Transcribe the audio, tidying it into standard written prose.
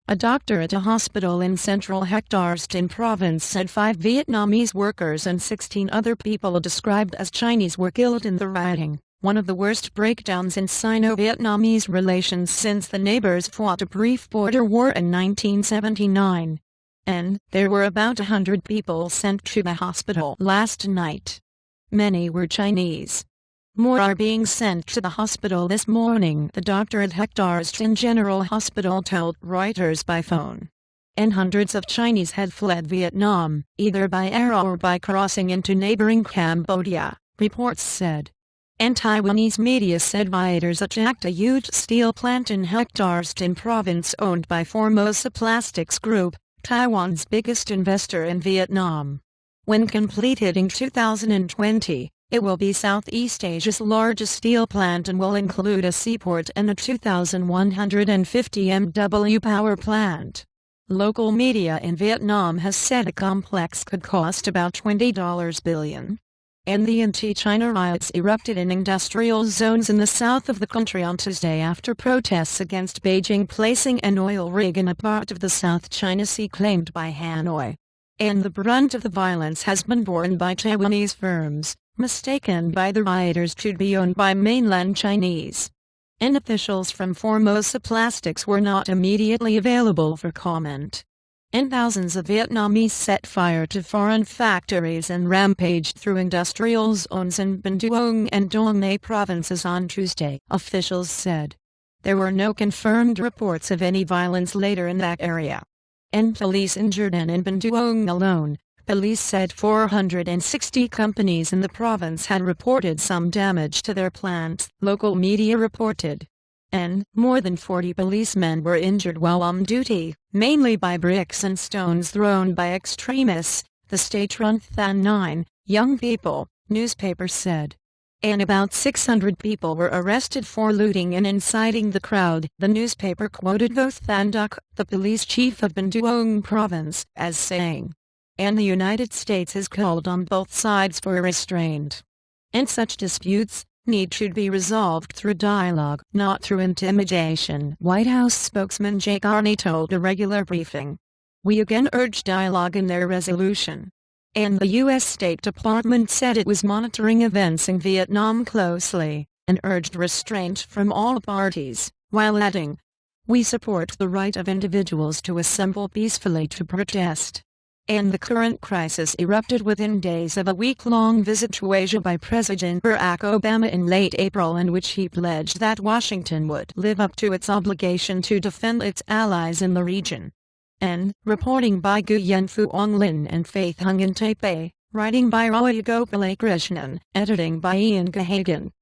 A doctor at a hospital in central Ha Tinh province said 5 Vietnamese workers and 16 other people described as Chinese were killed in the rioting, one of the worst breakdowns in Sino-Vietnamese relations since the neighbors fought a brief border war in 1979. And there were about 100 people sent to the hospital last night. Many were Chinese. More are being sent to the hospital this morning, the doctor at Ha Tinh General Hospital told Reuters by phone. And hundreds of Chinese had fled Vietnam, either by air or by crossing into neighboring Cambodia, reports said. And Taiwanese media said rioters attacked a huge steel plant in Ha Tinh province owned by Formosa Plastics Group, Taiwan's biggest investor in Vietnam. When completed in 2020, it will be Southeast Asia's largest steel plant and will include a seaport and a 2,150 MW power plant. Local media in Vietnam has said the complex could cost about $20 billion. And the anti-China riots erupted in industrial zones in the south of the country on Tuesday after protests against Beijing placing an oil rig in a part of the South China Sea claimed by Hanoi. And the brunt of the violence has been borne by Taiwanese firms, mistaken by the rioters to be owned by mainland Chinese. And officials from Formosa Plastics were not immediately available for comment. And thousands of Vietnamese set fire to foreign factories and rampaged through industrial zones in Binh Duong and Dong Nay provinces on Tuesday, officials said. There were no confirmed reports of any violence later in that area. And police injured, and in Binh Duong alone, police said 460 companies in the province had reported some damage to their plants, local media reported. And more than 40 policemen were injured while on duty, mainly by bricks and stones thrown by extremists, the state-run Than 9, young people, newspaper said. And about 600 people were arrested for looting and inciting the crowd, the newspaper quoted Vo Than Duc, the police chief of Binh Duong province, as saying. And the United States has called on both sides for restraint. And such disputes should be resolved through dialogue, not through intimidation, White House spokesman Jay Carney told a regular briefing. We again urge dialogue in their resolution. And the U.S. State Department said it was monitoring events in Vietnam closely, and urged restraint from all parties, while adding, we support the right of individuals to assemble peacefully to protest. And the current crisis erupted within days of a week-long visit to Asia by President Barack Obama in late April, in which he pledged that Washington would live up to its obligation to defend its allies in the region. And, reporting by Nguyen Phu Ong Lin and Faith Hung in Taipei, writing by Roy Gopalakrishnan, editing by Ian Gahagan.